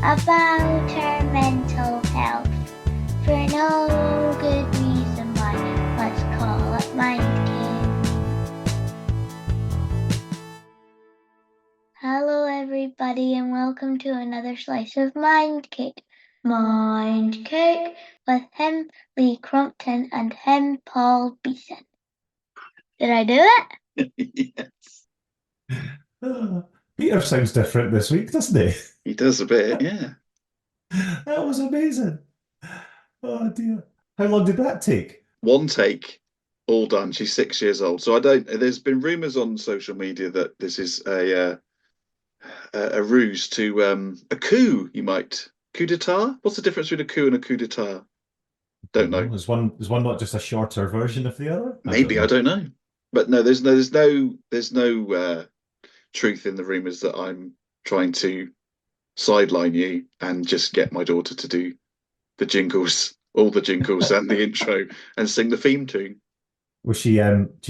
about our mental health for no good reason why. Let's call it Mind Cake. Hello everybody and welcome to another slice of Mind Cake. Mind Cake with him, Lee Crompton, and him, Paul Beeson. Did I do it? Yes. Peter sounds different this week, doesn't he? He does a bit, yeah. That was amazing. Oh dear. How long did that take? One take, all done. She's 6 years old. So I don't. There's been rumours on social media that this is a ruse to a coup. You might coup d'état. What's the difference between a coup and a coup d'état? Don't know. Is one not just a shorter version of the other? Maybe I don't know. But no, there's no truth in the rumours that I'm trying to sideline you and just get my daughter to do the jingles, all the jingles and the intro and sing the theme tune. Well, she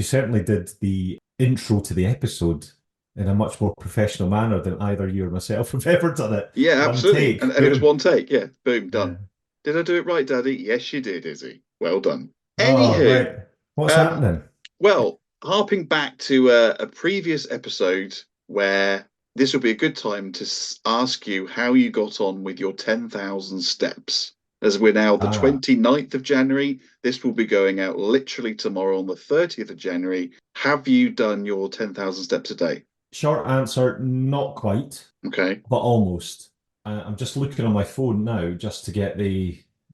certainly did the intro to the episode in a much more professional manner than either you or myself have ever done it. Yeah, One absolutely. take, And it was boom. one take. Yeah, boom, Yeah. done. Did I do it right, Daddy? Yes, you did, Izzy. Well done. Oh, Anywho, right. What's um, happening? well, harping back to a previous episode where this would be a good time to ask you how you got on with your 10,000 steps. As we're now the Ah, 29th of January, this will be going out literally tomorrow on the 30th of January. Have you done your 10,000 steps a day? short answer, not quite, Okay. but almost. I'm just looking on my phone now just to get Oh,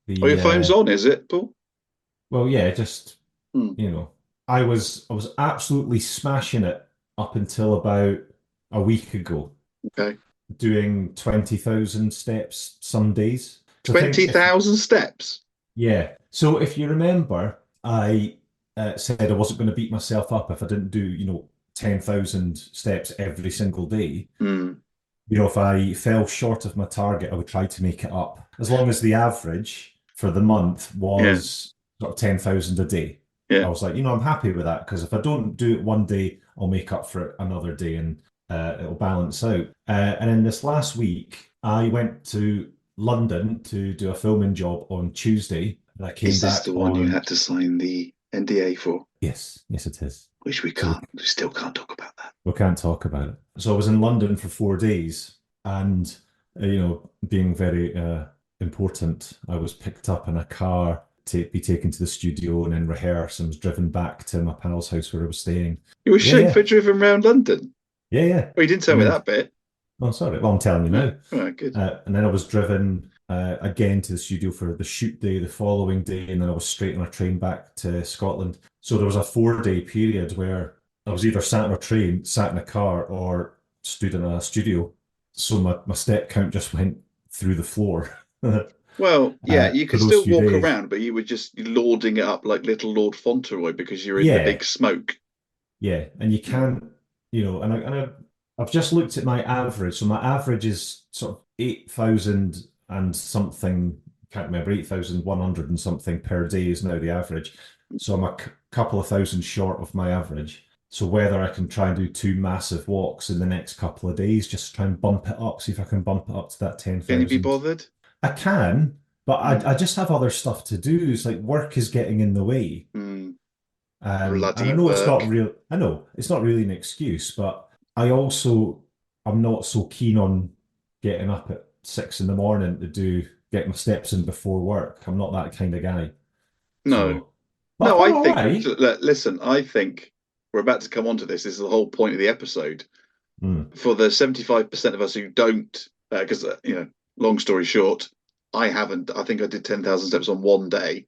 your the phone's on, is it, Paul? well, yeah, just Hmm. I was absolutely smashing it up until about a week ago, Okay. doing 20,000 steps some days. So I think if 20,000 steps. yeah, so if you remember, I said I wasn't going to beat myself up if I didn't do 10,000 steps every single day. Hmm. If I fell short of my target, I would try to make it up. As long as the average for the month Yeah. was sort of 10,000 a day. I Yeah. was like, I'm happy with that because if I don't do it one day, I'll make up for it another day and it'll balance out. And in this last week, I went to London to do a filming job on Tuesday, and I came Is this back the one you on. had to sign the NDA for? Yes, yes, it is. Which we So can't, we still can't talk about that. we can't talk about it. So I was in London for 4 days, and being very important, I was picked up in a car to be taken to the studio and then rehearse, and was driven back to my pal's house where I was staying. You were Yeah, yeah, chauffeur driven around London. yeah, yeah. Well, you didn't I tell me mean, that bit. oh, sorry. Well, I'm telling you Yeah. now. All right, good. And then I was driven again to the studio for the shoot day the following day, and then I was straight on a train back to Scotland. So there was a 4 day period where I was either sat on a train, sat in a car, or stood in a studio. So my step count just went through the floor Well, yeah, you for could those still few walk days. around, but you were just lording it up like little Lord Fauntleroy because you're in the Yeah, big smoke. yeah, and you Mm. can't, I've just looked at my average. So my average is sort of 8,000 and something. Can't remember 8,100 and something per day is now the average. So I'm a couple of thousand short of my average. So whether I can try and do two massive walks in the next couple of days, just try and bump it up, see if I can bump it up to that Can you be 10,000. bothered? I can, but Mm. I just have other stuff to do. It's like work is getting in the way. Mm. And I Bloody know it's not work. real. I know it's not really an excuse, but I'm not so keen on getting up at 6 in the morning to get my steps in before work. I'm not that kind of guy. No, So, but I've no, done I all think, right. listen, I think we're about to come on to this. This is the whole point of the episode. Mm, For the 75% of us who don't, because, long story short, I haven't, I think I did 10,000 steps on one day.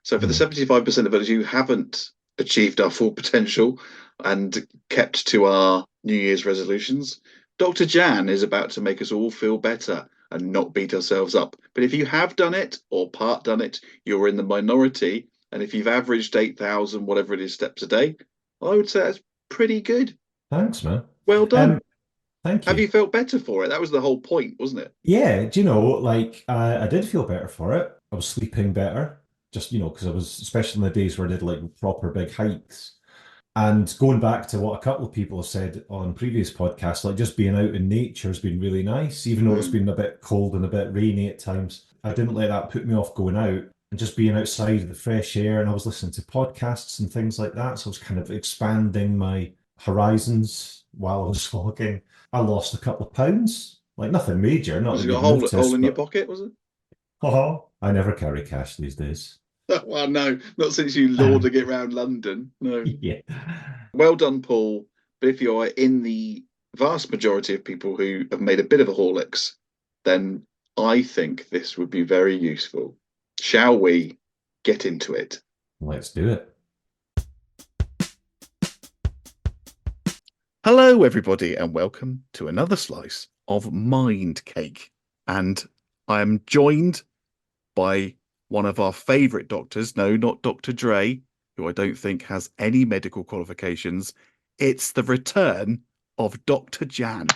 So for the mm. 75% of us who haven't achieved our full potential and kept to our New Year's resolutions, Dr. Jan is about to make us all feel better and not beat ourselves up. But if you have done it or part done it, you're in the minority. And if you've averaged 8,000, whatever it is, steps a day, I would say that's pretty good. Thanks, man. Well done. Um, thank Have you. you felt better for it? That was the whole point, wasn't it? Yeah, do like I did feel better for it. I was sleeping better, just because I was, especially in the days where I did like proper big hikes. And going back to what a couple of people have said on previous podcasts, like just being out in nature has been really nice, even though it's been a bit cold and a bit rainy at times. I didn't let that put me off going out and just being outside of the fresh air. And I was listening to podcasts and things like that. So I was kind of expanding my horizons while I was walking. I lost a couple of pounds, like nothing major, not Was that it got you'd a hole notice, in your but pocket, was it? I never carry cash these days. Well, no, not since you lording it around London. No. Yeah. Well done, Paul. But if you're in the vast majority of people who have made a bit of a Horlicks, then I think this would be very useful. Shall we get into it? Let's do it. Hello, everybody, and welcome to another slice of Mind Cake. And I am joined by one of our favourite doctors. No, not Dr. Dre, who I don't think has any medical qualifications. It's the return of Dr. Jan.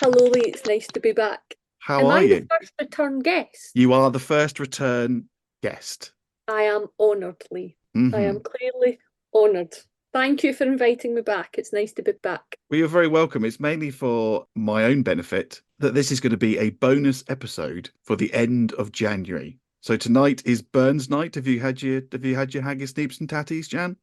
Hello, Lee. It's nice to be back. How are you? Am I the first return guest? You are the first return guest. I am honoured, Lee. I am clearly honoured. Thank you for inviting me back. It's nice to be back. Well, you're very welcome. It's mainly for my own benefit that this is going to be a bonus episode for the end of January. So tonight is Burns night. Have you had your haggis, neeps, and tatties, Jan?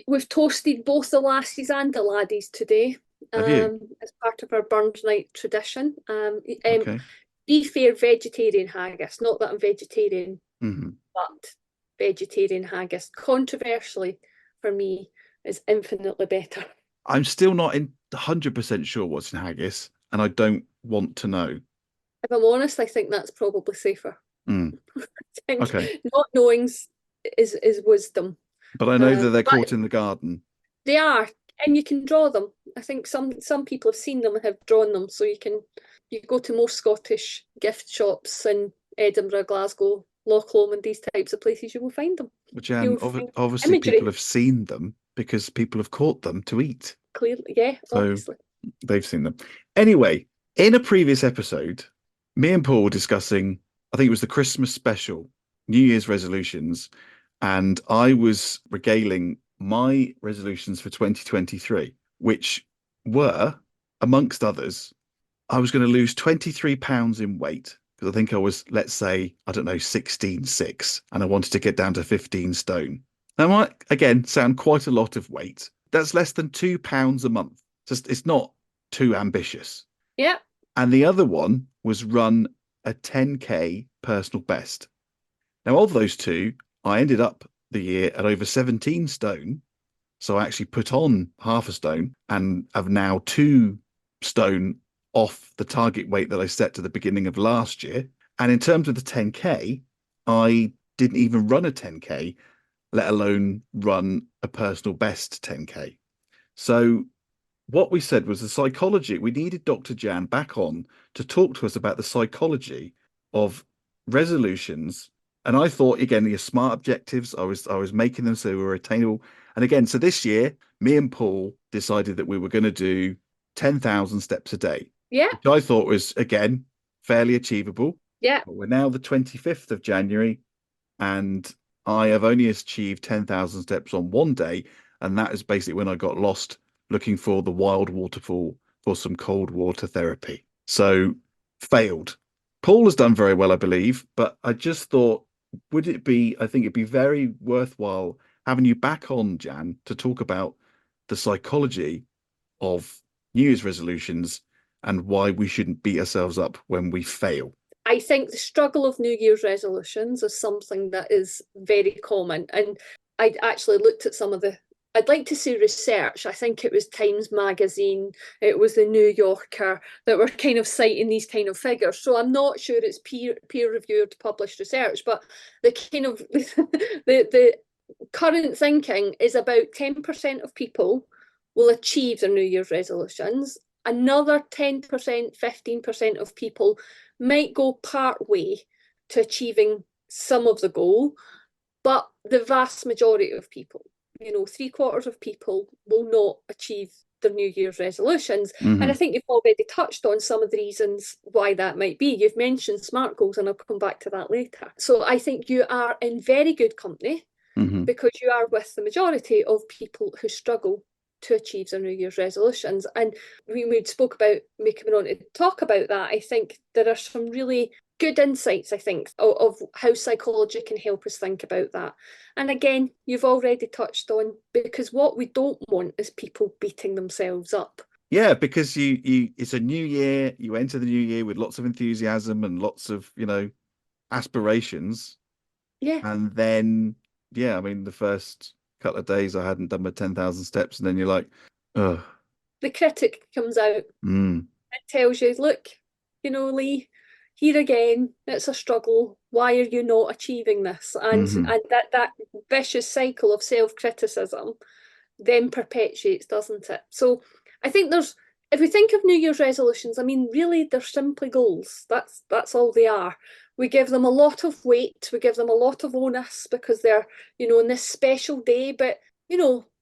We've toasted both the lassies and the laddies today. Have you? As part of our Burns night tradition. Okay. Be fair, vegetarian haggis. Not that I'm vegetarian, but vegetarian haggis. Controversially, for me, is infinitely better. I'm still not 100% sure what's in haggis, and I don't want to know. If I'm honest, I think that's probably safer. I think Okay. not knowing is wisdom. But I know that they're caught in the garden. They are, and you can draw them. I think some people have seen them and have drawn them. So you go to most Scottish gift shops in Edinburgh, Glasgow, Loch Lomond, these types of places, you will find them. But Jan, obviously imagery. people have seen them because people have caught them to eat. Clearly, yeah, So obviously. They've seen them. Anyway, in a previous episode, me and Paul were discussing, I think it was the Christmas special, New Year's resolutions, and I was regaling my resolutions for 2023, which were, amongst others, I was going to lose 23 pounds in weight because I think I was, let's say, I don't know, 16.6, and I wanted to get down to 15 stone. That might, again, sound quite a lot of weight. That's less than £2 a month. Just, it's not too ambitious. Yeah. And the other one was run a 10K personal best. Now, of those two, I ended up the year at over 17 stone. So I actually put on half a stone and have now 2 stone off the target weight that I set at the beginning of last year. And in terms of the 10K, I didn't even run a 10K, let alone run a personal best 10K. So what we said was the psychology. We needed Dr. Jan back on to talk to us about the psychology of resolutions. And I thought, again, your SMART objectives, I was making them so they were attainable. And again, so this year, me and Paul decided that we were going to do 10,000 steps a day. Yeah. Which I thought was, again, fairly achievable. Yeah. But we're now the 25th of January, and I have only achieved 10,000 steps on one day. And that is basically when I got lost looking for the wild waterfall for some cold water therapy. So failed. Paul has done very well, I believe, but I just thought, I think it'd be very worthwhile having you back on, Jan, to talk about the psychology of New Year's resolutions and why we shouldn't beat ourselves up when we fail. I think the struggle of New Year's resolutions is something that is very common. And I actually looked at some of I'd like to say research. I think it was Times Magazine, it was the New Yorker that were kind of citing these kind of figures. So I'm not sure it's peer-reviewed, published research, but the kind of the current thinking is about 10% of people will achieve their New Year's resolutions. Another 10%, 15% of people might go part way to achieving some of the goal, but the vast majority of people, 3/4 of people will not achieve their New Year's resolutions. And I think you've already touched on some of the reasons why that might be. You've mentioned SMART goals, and I'll come back to that later. So I think you are in very good company. because you are with the majority of people who struggle to achieve their New Year's resolutions. And when we spoke about me coming on to talk about that, I think there are some really good insights, I think, of how psychology can help us think about that. And again, you've already touched on, because what we don't want is people beating themselves up. Yeah, because you it's a new year, you enter the new year with lots of enthusiasm and lots of, aspirations. Yeah. And then, I mean, the first couple of days I hadn't done my 10,000 steps, and then you're like, ugh. The critic comes out and tells you, look, Lee, here again, it's a struggle. Why are you not achieving this? And that vicious cycle of self-criticism then perpetuates, doesn't it? So I think if we think of New Year's resolutions, I mean, really, they're simply goals. That's all they are. We give them a lot of weight. We give them a lot of onus because they're, on this special day. But,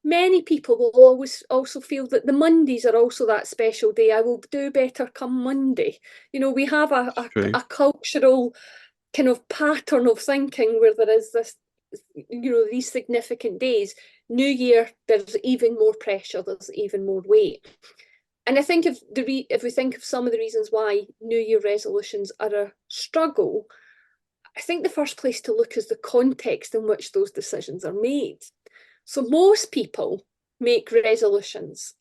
many people will always also feel that the Mondays are also that special day. I will do better come Monday. We have a cultural kind of pattern of thinking where there is this, these significant days. New Year, there's even more pressure, there's even more weight. And I think if we think of some of the reasons why New Year resolutions are a struggle, I think the first place to look is the context in which those decisions are made. So most people make resolutions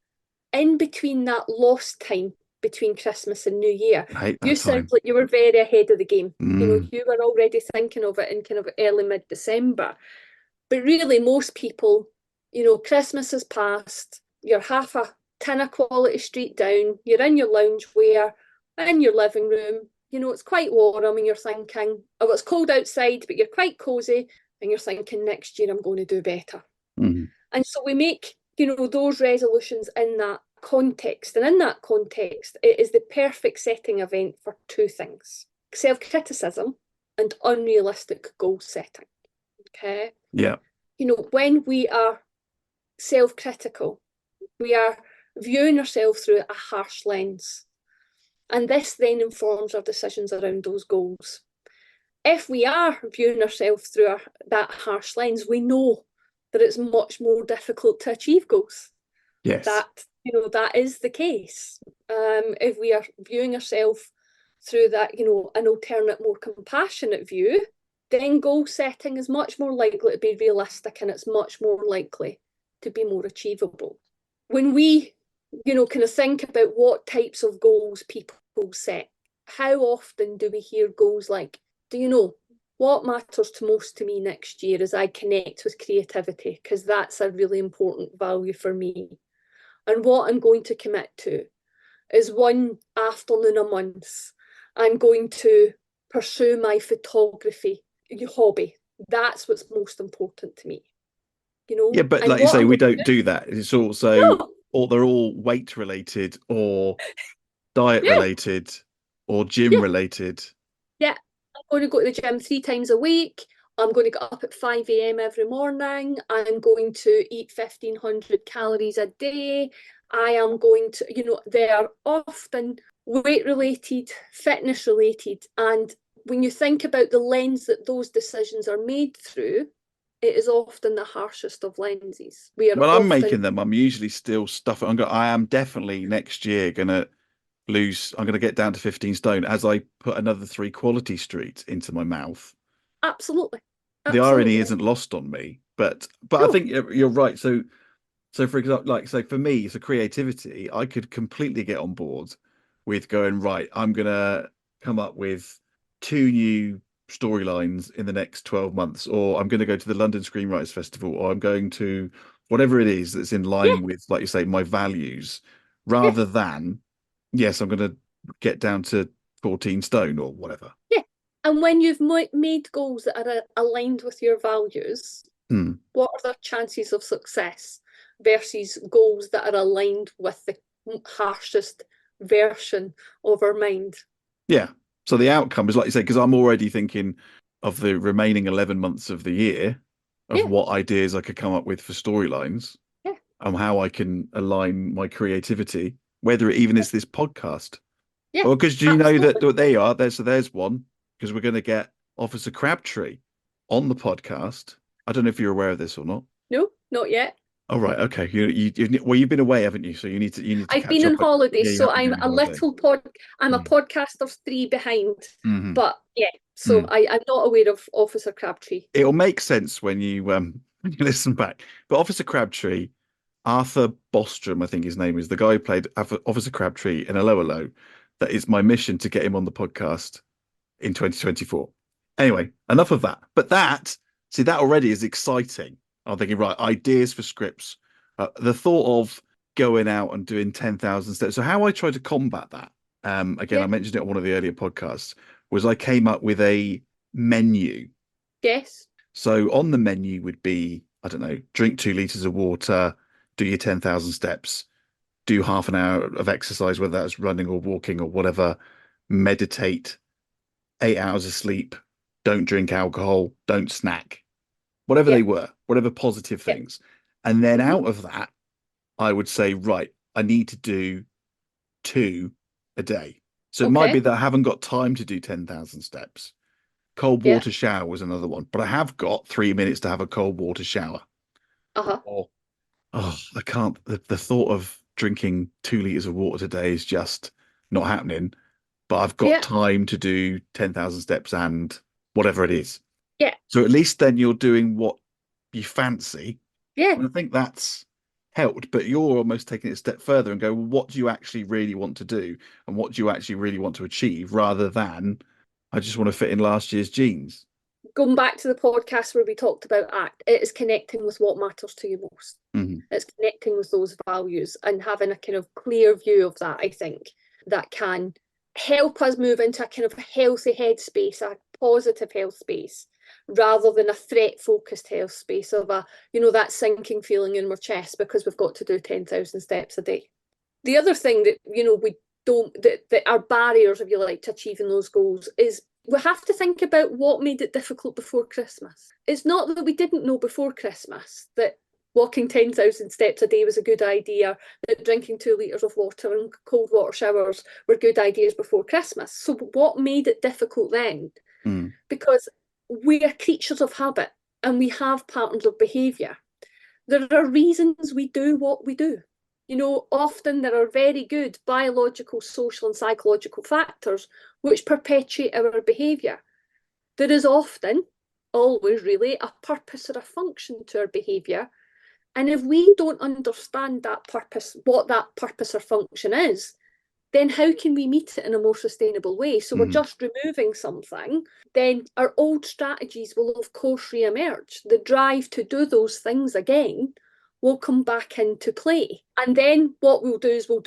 in between that lost time between Christmas and New Year. You sound like you were very ahead of the game. You were already thinking of it in kind of early mid-December. But really, most people, Christmas has passed, you're half a tin of Quality Street down, you're in your loungewear, in your living room, it's quite warm and you're thinking, oh, it's cold outside, but you're quite cosy and you're thinking, next year I'm going to do better. And so we make, those resolutions in that context. And in that context, it is the perfect setting event for two things: self-criticism and unrealistic goal setting. Okay? Yeah. When we are self-critical, we are viewing ourselves through a harsh lens. And this then informs our decisions around those goals. If we are viewing ourselves through that harsh lens, we know that it's much more difficult to achieve goals. Yes. That is the case. If we are viewing ourselves through that, an alternate, more compassionate view, then goal setting is much more likely to be realistic and it's much more likely to be more achievable. When we, kind of think about what types of goals people set, how often do we hear goals like, what matters most to me next year is I connect with creativity because that's a really important value for me. And what I'm going to commit to is one afternoon a month, I'm going to pursue my photography hobby. That's what's most important to me. Yeah, but like you say, we don't do that. It's also, or they're all weight related or diet related or gym related. Yeah, I'm going to go to the gym 3 times a week. I'm going to get up at 5 a.m. every morning. I'm going to eat 1,500 calories a day. I am going to, they are often weight related, fitness related. And when you think about the lens that those decisions are made through, it is often the harshest of lenses. I'm making them. I'm usually still stuffing. I am definitely next year going to lose. I'm going to get down to 15 stone as I put another 3 Quality Street into my mouth. Absolutely. The irony isn't lost on me, but no. I think you're right. So for example, for me, so creativity, I could completely get on board with going, right, I'm going to come up with 2 new storylines in the next 12 months, or I'm going to go to the London Screenwriters Festival, or I'm going to whatever it is that's in line with, like you say, my values, rather than, yes, I'm going to get down to 14 stone or whatever. Yeah. And when you've made goals that are aligned with your values, what are the chances of success versus goals that are aligned with the harshest version of our mind? Yeah. So the outcome is, like you say, because I'm already thinking of the remaining 11 months of the year, of what ideas I could come up with for storylines, and how I can align my creativity, whether it even is this podcast. Yeah. Well, because you know that there you are. There's one, because we're going to get Officer Crabtree on the podcast. I don't know if you're aware of this or not. No, not yet. Oh, right. Okay. You've been away, haven't you? So you need to I've catch been on up. holiday, Yeah, you so have been I'm on a holiday. I'm a Mm. podcast of 3 behind. Mhm. But yeah, so I'm not aware of Officer Crabtree. It'll make sense when you when you listen back. But Officer Crabtree, Arthur Bostrom, I think his name is, the guy who played Officer Crabtree in Hello Hello. That is my mission to get him on the podcast in 2024. Anyway, enough of that. But that already is exciting. I'm thinking, right, ideas for scripts. The thought of going out and doing 10,000 steps. So how I try to combat that, again, Yeah. I mentioned it on one of the earlier podcasts, was I came up with a menu. Yes. So on the menu would be, I don't know, drink 2 liters of water, do your 10,000 steps, do half an hour of exercise, whether that's running or walking or whatever, meditate, 8 hours of sleep, don't drink alcohol, don't snack, whatever Yeah. they were, whatever positive Yeah. things. And then Mhm. out of that, I would say, right, I need to do 2 a day. So it might be Okay. that I haven't got time to do 10,000 steps. Cold Yeah. water shower was another one, but I have got 3 minutes to have a cold water shower. Uh-huh. Or, I can't, the thought of drinking 2 liters of water today is just not happening. But I've got Yeah. time to do 10,000 steps and whatever it is. Yeah. So at least then you're doing what you fancy. Yeah. And I think that's helped, but you're almost taking it a step further and go, well, what do you actually really want to do? And what do you actually really want to achieve rather than I just want to fit in last year's jeans? Going back to the podcast where we talked about ACT, it is connecting with what matters to you most. Mm-hmm. It's connecting with those values and having a kind of clear view of that, I think, that can help us move into a kind of healthy headspace, a positive health space, rather than a threat-focused health space of that sinking feeling in our chest because we've got to do 10,000 steps a day. The other thing that, we don't, that are barriers, if you like, to achieving those goals is we have to think about what made it difficult before Christmas. It's not that we didn't know before Christmas that walking 10,000 steps a day was a good idea, that drinking 2 litres of water and cold water showers were good ideas before Christmas. So what made it difficult then? Mm. Because we are creatures of habit and we have patterns of behaviour. There are reasons we do what we do. Often there are very good biological, social and psychological factors which perpetuate our behaviour. There is often, always really, a purpose or a function to our behaviour. And if we don't understand that purpose, what that purpose or function is, then how can we meet it in a more sustainable way? So we're just removing something, then our old strategies will of course re-emerge. The drive to do those things again will come back into play. And then what we'll do is we'll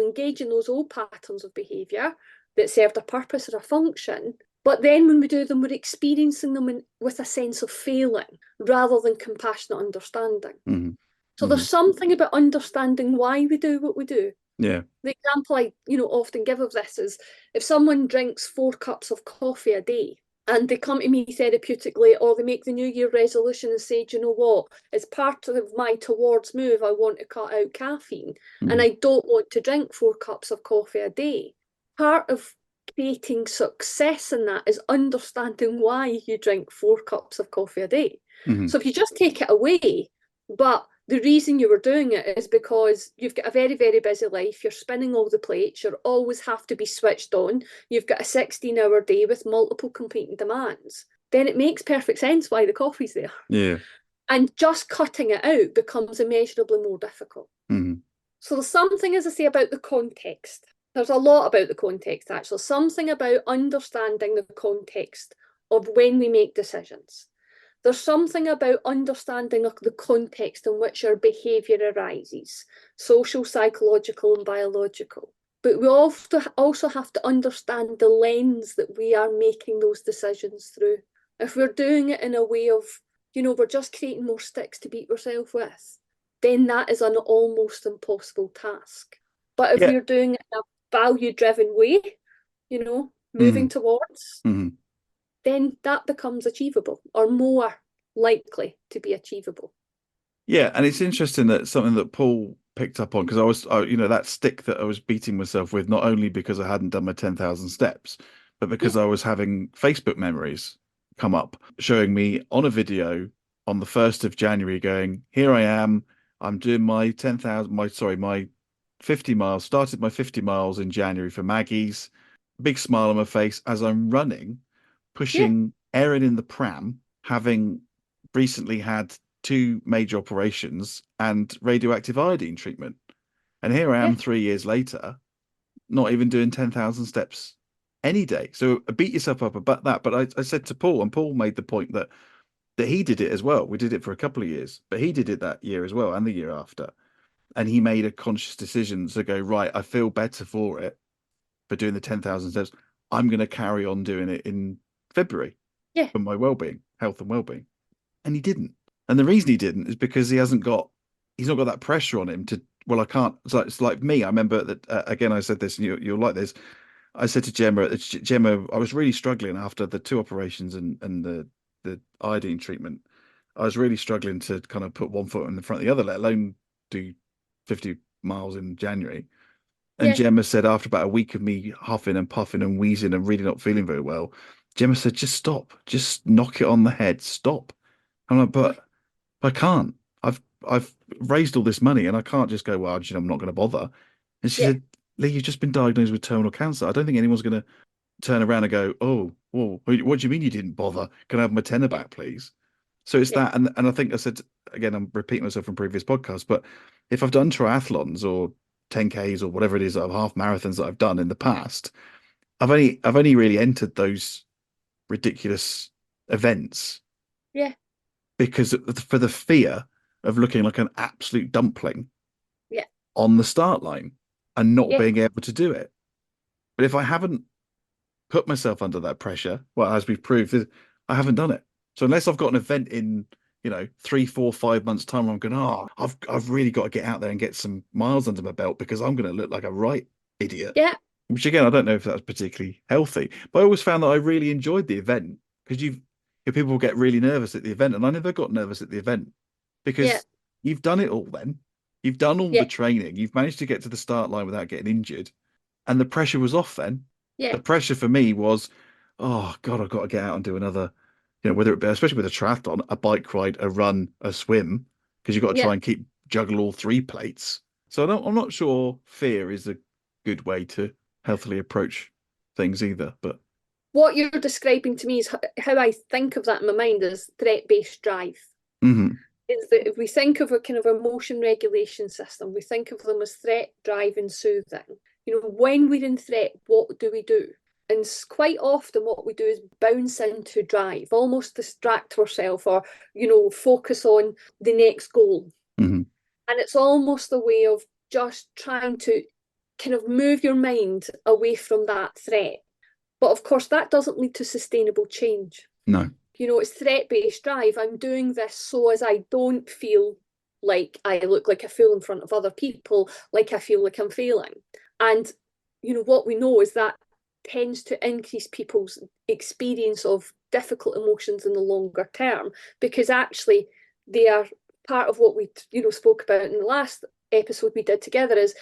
engage in those old patterns of behaviour that served a purpose or a function. But then when we do them, we're experiencing them with a sense of failing rather than compassionate understanding. Mm-hmm. So there's something about understanding why we do what we do. Yeah. The example I often give of this is if someone drinks 4 cups of coffee a day and they come to me therapeutically, or they make the New Year resolution and say, do you know what, as part of my towards move, I want to cut out caffeine and I don't want to drink 4 cups of coffee a day. Part of creating success in that is understanding why you drink 4 cups of coffee a day. So if you just take it away, but the reason you were doing it is because you've got a very, very busy life. You're spinning all the plates. You always have to be switched on. You've got a 16-hour day with multiple competing demands. Then it makes perfect sense why the coffee's there. Yeah. And just cutting it out becomes immeasurably more difficult. So there's something, as I say, about the context. There's a lot about the context, actually. Something about understanding the context of when we make decisions. There's something about understanding the context in which our behaviour arises, social, psychological and biological. But we also have to understand the lens that we are making those decisions through. If we're doing it in a way of, we're just creating more sticks to beat ourselves with, then that is an almost impossible task. But if we're doing it in a value-driven way, moving towards, then that becomes achievable or more likely to be achievable. Yeah, and it's interesting that something that Paul picked up on, because that stick that I was beating myself with, not only because I hadn't done my 10,000 steps, but because I was having Facebook memories come up showing me on a video on the 1st of January going, here I am, I'm doing my 50 miles, started my 50 miles in January for Maggie's, big smile on my face as I'm running, pushing Erin in the pram, having recently had 2 major operations and radioactive iodine treatment. And here I am 3 years later, not even doing 10,000 steps any day. So beat yourself up about that. But I said to Paul, and Paul made the point that he did it as well. We did it for a couple of years, but he did it that year as well and the year after. And he made a conscious decision to go, right, I feel better for it, for doing the 10,000 steps. I'm going to carry on doing it in February for my well-being, health and well-being. And he didn't. And the reason he didn't is because he's not got that pressure on him to, well, I can't. It's like me. I remember that, again, I said this, and you'll like this. I said to Gemma, I was really struggling after the 2 operations and the iodine treatment. I was really struggling to kind of put one foot in the front of the other, let alone do 50 miles in January. And Gemma said, after about a week of me huffing and puffing and wheezing and really not feeling very well, Gemma said, just stop, just knock it on the head, stop. I'm like, but I can't. I've raised all this money and I can't just go, well, I'm not going to bother. And she said, Lee, you've just been diagnosed with terminal cancer. I don't think anyone's going to turn around and go, oh, well, what do you mean you didn't bother? Can I have my tenner back, please? So it's that. And I think I said, again, I'm repeating myself from previous podcasts, but if I've done triathlons or 10Ks or whatever it is, half marathons that I've done in the past, I've only really entered those ridiculous events. Because for the fear of looking like an absolute dumpling on the start line and not being able to do it. But if I haven't put myself under that pressure, well, as we've proved, I haven't done it. So unless I've got an event in, 3, 4, 5 months time, I'm going, I've really got to get out there and get some miles under my belt because I'm going to look like a right idiot. Which again, I don't know if that's particularly healthy, but I always found that I really enjoyed the event because people get really nervous at the event, and I never got nervous at the event because you've done it all. Then you've done all the training, you've managed to get to the start line without getting injured, and the pressure was off. Then the pressure for me was, oh God, I've got to get out and do another, whether it be, especially with a triathlon, a bike ride, a run, a swim, because you've got to try and juggle all 3 plates. So I'm not sure fear is a good way to healthily approach things either, but. What you're describing to me is how I think of that in my mind as threat-based drive. It's that if we think of a kind of emotion regulation system, we think of them as threat, drive, and soothing. When we're in threat, what do we do? And quite often what we do is bounce into drive, almost distract ourselves or, focus on the next goal. And it's almost a way of just trying to kind of move your mind away from that threat. But of course, that doesn't lead to sustainable change. No. It's threat-based drive. I'm doing this so as I don't feel like I look like a fool in front of other people, like I feel like I'm failing. And, what we know is that tends to increase people's experience of difficult emotions in the longer term, because actually they are part of what we, spoke about in the last episode we did together is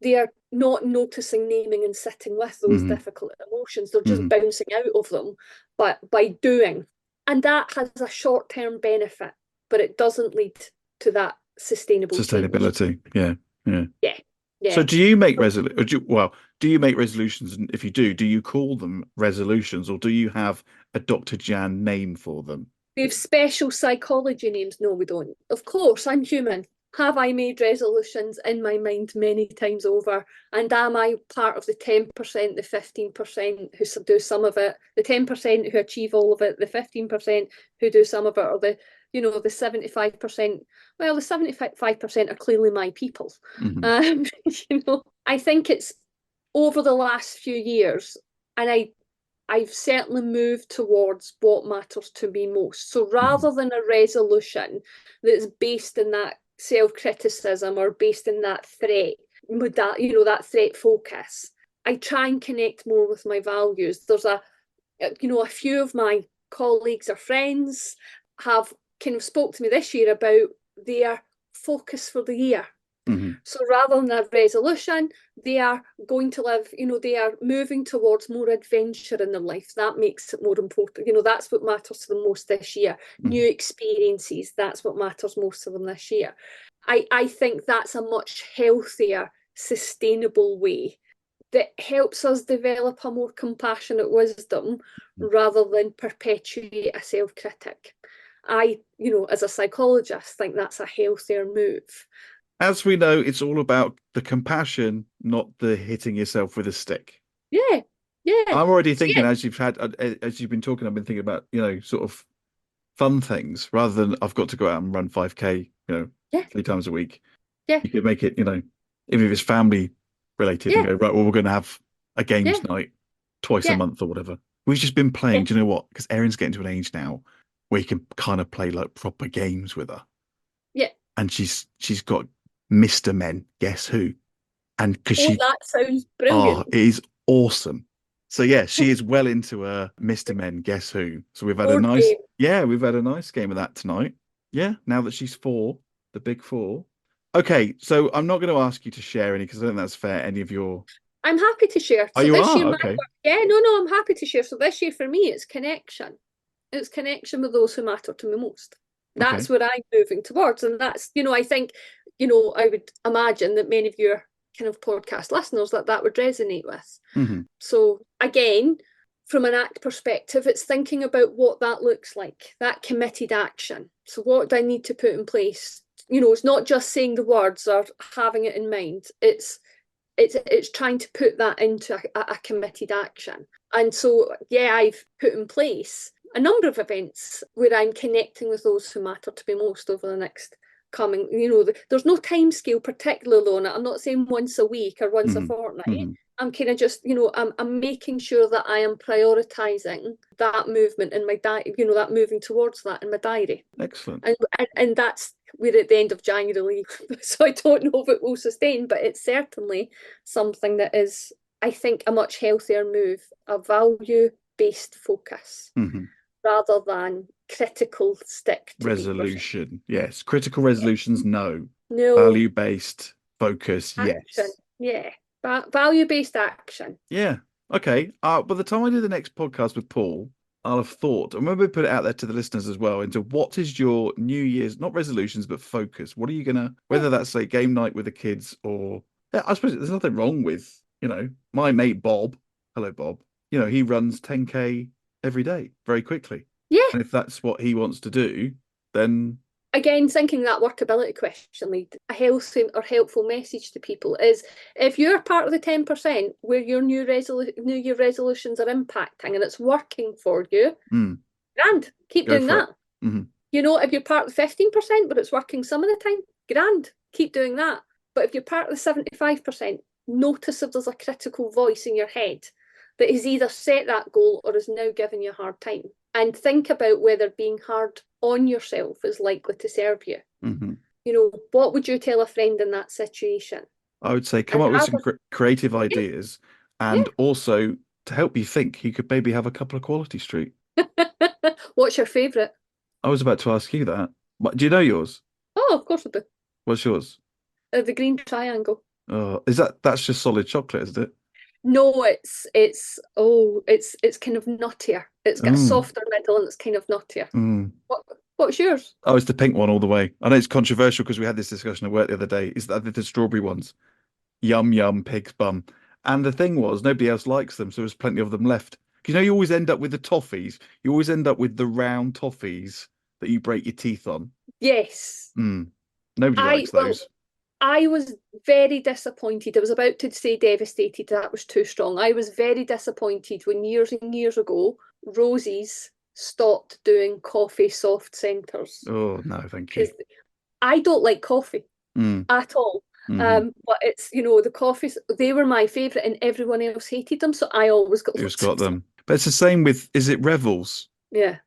they are not noticing, naming and sitting with those difficult emotions. They're just bouncing out of them, but by doing. And that has a short-term benefit, but it doesn't lead to that sustainability. Change. Yeah. So do you make do you make resolutions? And if you do you call them resolutions, or do you have a Dr. Jan name for them? We have special psychology names. No, we don't. Of course, I'm human. Have I made resolutions in my mind many times over? And am I part of the 10%, the 15% who do some of it, the 10% who achieve all of it, the 15% who do some of it, or the 75%? Well, the 75% are clearly my people. I think it's over the last few years, and I've certainly moved towards what matters to me most. So rather than a resolution that's based in that self-criticism or based in that threat, that threat focus, I try and connect more with my values. There's a few of my colleagues or friends have kind of spoke to me this year about their focus for the year. So rather than a resolution, they are going to live, they are moving towards more adventure in their life. That makes it more important. That's what matters to them most this year. New experiences, that's what matters most to them this year. I think that's a much healthier, sustainable way that helps us develop a more compassionate wisdom rather than perpetuate a self-critic. I, as a psychologist, think that's a healthier move. As we know, it's all about the compassion, not the hitting yourself with a stick. Yeah. I'm already thinking, as you've been talking, I've been thinking about, sort of fun things rather than I've got to go out and run 5K, 3 times a week. Yeah. You could make it, even if it's family related, and go, right, well, we're going to have a games night twice a month or whatever. We've just been playing, do you know what? Because Erin's getting to an age now where you can kind of play like proper games with her. Yeah. And she's got Mr. Men, guess who? And because that sounds brilliant. It is awesome. So yeah, she is well into a Mr. Men, guess who? So we've had we've had a nice game of that tonight. Yeah, now that she's 4, the big 4. Okay, so I'm not going to ask you to share any because I don't think that's fair. Any of your... I'm happy to share. Oh, so you this are? Year, okay. I'm happy to share. So this year for me, it's connection. It's connection with those who matter to me most. That's what I'm moving towards. And that's, I think, I would imagine that many of your kind of podcast listeners that would resonate with. So again, from an ACT perspective, it's thinking about what that looks like, that committed action. So what do I need to put in place? It's not just saying the words or having it in mind. It's trying to put that into a committed action. And so, I've put in place a number of events where I'm connecting with those who matter to me most over the next coming, there's no time scale particularly on it. I'm not saying once a week or once a fortnight. I'm kind of just, I'm making sure that I am prioritising that movement in my diary, that moving towards that in my diary. Excellent. And that's, we're at the end of January, so I don't know if it will sustain, but it's certainly something that is, I think, a much healthier move, a value-based focus, rather than critical stick to resolution. Yes, critical resolutions. No. Value-based focus. Action. Yes. Yeah. Value-based action. Yeah. Okay. By the time I do the next podcast with Paul, I'll have thought, and maybe put it out there to the listeners as well, into what is your New Year's, not resolutions, but focus. What are you gonna, whether that's a game night with the kids or, I suppose there's nothing wrong with, my mate Bob. Hello, Bob. He runs 10K every day very quickly. Yeah. And if that's what he wants to do, then... Again, thinking that workability question, a healthy or helpful message to people is, if you're part of the 10% where your New Year resolutions are impacting and it's working for you, grand, keep doing that. If you're part of the 15% but it's working some of the time, grand, keep doing that. But if you're part of the 75%, notice if there's a critical voice in your head that has either set that goal or is now giving you a hard time. And think about whether being hard on yourself is likely to serve you. What would you tell a friend in that situation? I would say come up with some creative ideas, and also to help you think, you could maybe have a couple of Quality Street. What's your favourite? I was about to ask you that. Do you know yours? Oh, of course I do. What's yours? The green triangle. Oh, that's just solid chocolate, isn't it? No, it's kind of nuttier. It's got a softer middle and it's kind of nuttier. What's yours? Oh, it's the pink one all the way. I know it's controversial because we had this discussion at work the other day. Is that the strawberry ones? Yum yum pig's bum. And the thing was, nobody else likes them, so there's plenty of them left. Because you always end up with the toffees. You always end up with the round toffees that you break your teeth on. Yes. Nobody likes those. I was very disappointed. I was about to say devastated. That was too strong. I was very disappointed when years and years ago, Rosie's stopped doing coffee soft centres. Oh, no, thank you. I don't like coffee at all. But it's, the coffees, they were my favourite and everyone else hated them. So I always got them. But it's the same with, is it Revels? Yeah.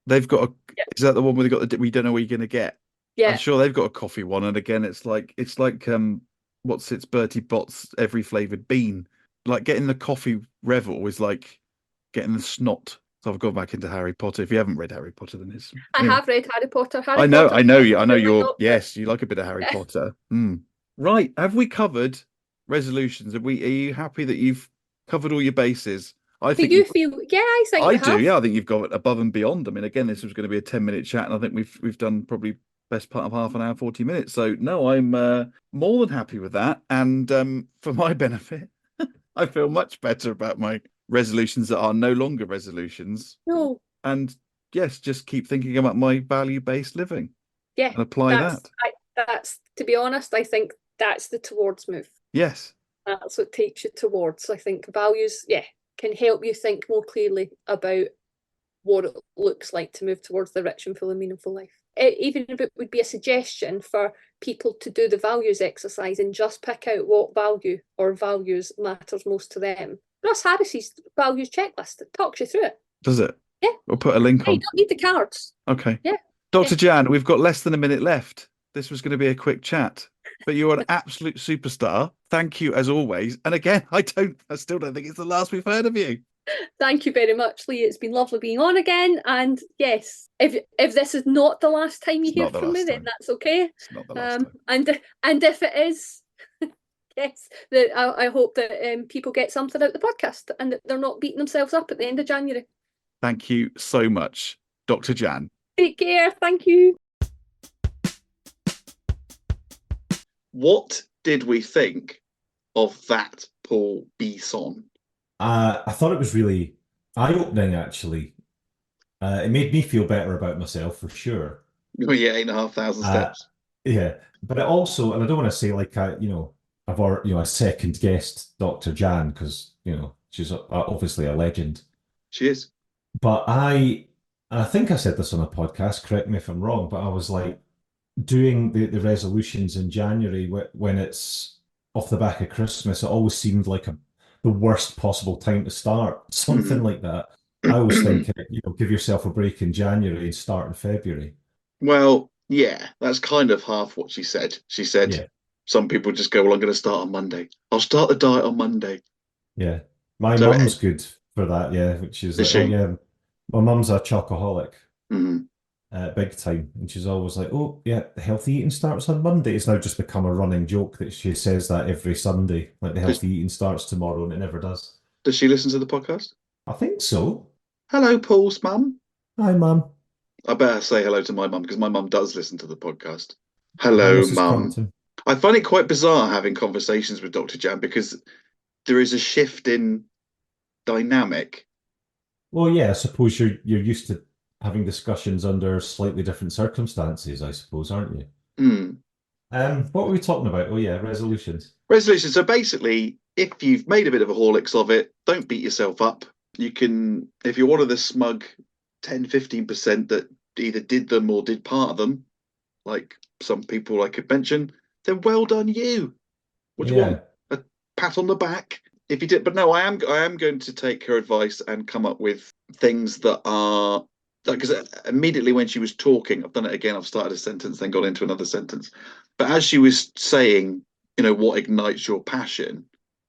They've got is that the one where they got we don't know what you're going to get? Yeah. I'm sure they've got a coffee one. And again, it's like what's it's Bertie Bott's every flavoured bean. Like getting the coffee Revel is like getting the snot. So I've gone back into Harry Potter. If you haven't read Harry Potter, then it's... I have read Harry Potter. I know you're... Yes, you like a bit of Harry Potter. Right. Have we covered resolutions? Are you happy that you've covered all your bases? I Do think you feel? Yeah, I think I we do. have. Yeah, I think you've got it above and beyond. I mean, again, this was going to be a 10-minute chat, and I think we've done probably best part of half an hour, 40 minutes. So no, I'm more than happy with that. And for my benefit, I feel much better about my resolutions that are no longer resolutions. No, And yes, just keep thinking about my value-based living yeah, and apply that. that's to be honest, I think that's the towards move. Yes. That's what takes you towards. I think values, yeah, can help you think more clearly about what it looks like to move towards the rich and full and meaningful life. Even if it would be a suggestion for people to do the values exercise and just pick out what value or values matters most to them. Russ Harris's values checklist, it talks you through it. Does it? Yeah. We'll put a link Yeah, you on. don't need the cards. Okay. Yeah. Dr. Jan, we've got less than a minute left. This was going to be a quick chat, but you're an absolute superstar. Thank you as always. And again, I still don't think it's the last we've heard of you. Thank you very much, Lee. It's been lovely being on again. And yes, if this is not the last time you hear from me, then that's okay. It's not the last time. And if it is, yes, I hope that people get something out of the podcast and that they're not beating themselves up at the end of January. Thank you so much, Dr. Jan. Take care. Thank you. What did we think of that Paul Bisson? I thought it was really eye-opening, actually. It made me feel better about myself, for sure. Oh, yeah, 8,500 steps. Yeah, but it also, and I don't want to say like I've already, a second guest, Dr. Jan, because she's obviously a legend. She is. But I think I said this on a podcast, correct me if I'm wrong, but I was like doing the resolutions in January when it's off the back of Christmas, it always seemed like the worst possible time to start, something like that. I always think, give yourself a break in January and start in February. Well, yeah, that's kind of half what she said. She said, some people just go, well, I'm going to start on Monday. I'll start the diet on Monday. Yeah. My mum's good for that, yeah, which is like, oh, yeah, my mum's a chocoholic, big time. And she's always like, oh, yeah, healthy eating starts on Monday. It's now just become a running joke that she says that every Sunday, like the healthy eating starts tomorrow, and it never does. Does she listen to the podcast? I think so. Hello, Paul's mum. Hi, Mum. I better say hello to my mum because my mum does listen to the podcast. Hello, Mum. I find it quite bizarre having conversations with Dr. Jan because there is a shift in dynamic. Well, yeah, I suppose you're used to having discussions under slightly different circumstances, I suppose, aren't you? What were we talking about? Oh, yeah, resolutions. Resolutions. So basically, if you've made a bit of a Horlicks of it, don't beat yourself up. You can, if you're one of the smug 10-15% that either did them or did part of them, like some people I could mention, then well done you. What do you want? A pat on the back? If you did, but no, I am going to take her advice and come up with things that are, because immediately when she was talking, I've done it again, I've started a sentence, then got into another sentence. But as she was saying, what ignites your passion,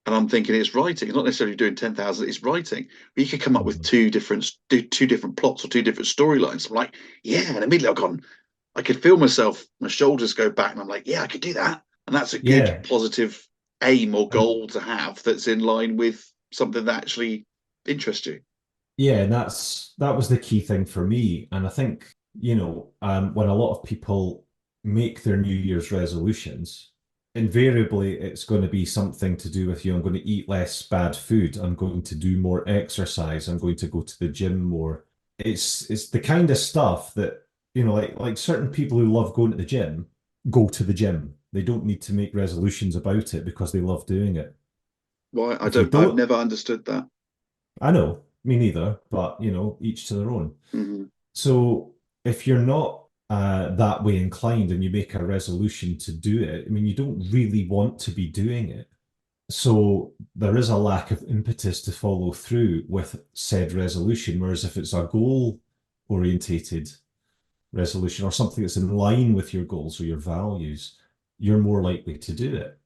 and I'm thinking it's writing. It's not necessarily doing 10,000. It's writing. But you could come up with two different plots or two different storylines. I'm like, yeah. And immediately I could feel myself. My shoulders go back, and I'm like, yeah, I could do that. And that's a good positive aim or goal to have. That's in line with something that actually interests you. Yeah, and that was the key thing for me. And I think when a lot of people make their New Year's resolutions, invariably it's going to be something to do with I'm going to eat less bad food, I'm going to do more exercise, I'm going to go to the gym more. It's the kind of stuff that like certain people who love going to the gym go to the gym. They don't need to make resolutions about it because they love doing it. Why? I've never understood that. I know, me neither, but each to their own. So if you're not that way inclined and you make a resolution to do it, I mean, you don't really want to be doing it. So there is a lack of impetus to follow through with said resolution. Whereas if it's a goal orientated resolution or something that's in line with your goals or your values, you're more likely to do it.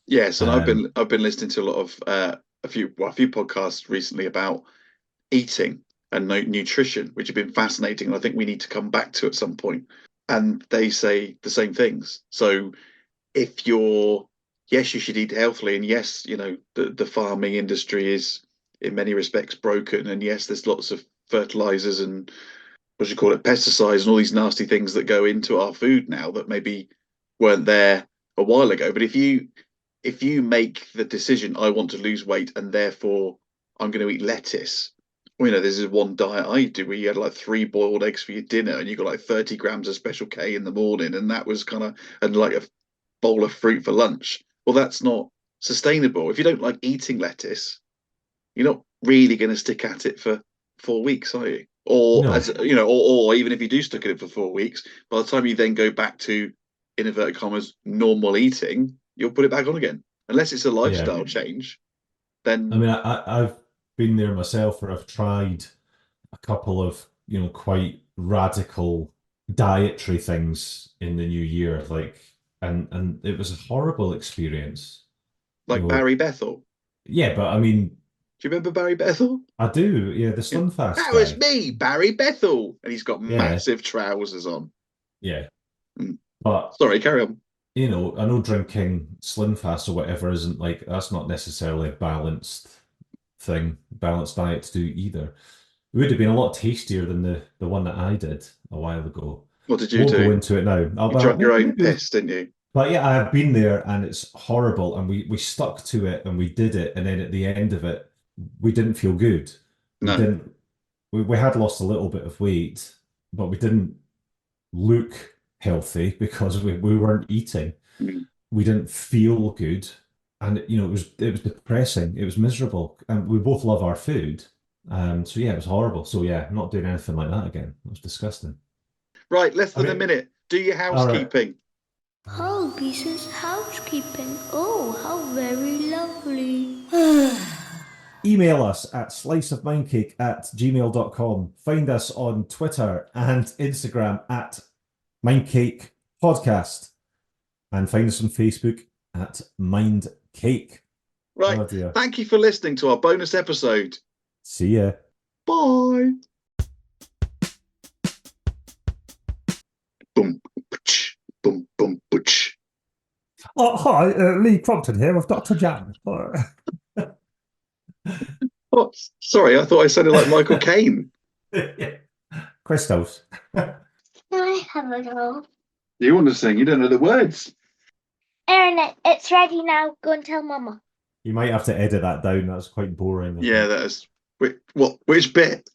Yes, and I've been listening to a lot of a few podcasts recently about eating and nutrition, which have been fascinating, and I think we need to come back to at some point. And they say the same things. So if you're, yes, you should eat healthily, and yes, you know, the farming industry is in many respects broken, and yes, there's lots of fertilizers and what do you call it, pesticides and all these nasty things that go into our food now that maybe weren't there a while ago. But if you make the decision, I want to lose weight and therefore I'm going to eat lettuce. Well, you know, this is one diet I do where you had like 3 boiled eggs for your dinner and you got like 30 grams of Special K in the morning, and that was kind of, and like a bowl of fruit for lunch. Well, that's not sustainable. If you don't like eating lettuce, you're not really going to stick at it for 4 weeks, are you? Or No. as you know, or even if you do stick at it for 4 weeks, by the time you then go back to, in inverted commas, normal eating, you'll put it back on again. Unless it's a lifestyle change, then I mean, I've been there myself, where I've tried a couple of, you know, quite radical dietary things in the new year, like, and it was a horrible experience. like You know, Barry Bethel. yeah, but I mean, Do you remember Barry Bethel? I do, yeah, the Slim Fast That guy. was me, Barry Bethel, and he's got Yeah. massive trousers on. Yeah, Mm. but Sorry, carry on. you know, I know drinking Slim Fast or whatever isn't like, that's not necessarily a balanced diet to do either. It would have been a lot tastier than the one that I did a while ago. What did you We'll do? go into it now. You drank your own piss, didn't you? But yeah, I've been there and it's horrible. And we stuck to it and we did it. And then at the end of it, we didn't feel good. No. We had lost a little bit of weight, but we didn't look healthy because we weren't eating. Mm. We didn't feel good. And you know, it was depressing. It was miserable. And we both love our food. So yeah, it was horrible. So yeah, I'm not doing anything like that again. It was disgusting. Right, less than a minute. Do your housekeeping. Oh, Beesa's housekeeping. Oh, how very lovely. Email us at sliceofmindcake@gmail.com. Find us on Twitter and Instagram at Mindcake Podcast. And find us on Facebook at Mindcake. Right. Oh dear. Thank you for listening to our bonus episode. See ya. Bye. Boom, boom, boom, butch. Oh, hi, Lee Crompton here with Dr. Jan. Oh, sorry, I thought I sounded like Michael Caine. Crystals. Can I have a go? You want to sing? You don't know the words. Erin, it's ready now. Go and tell Mama. You might have to edit that down. That's quite boring. Yeah, that is. Which bit?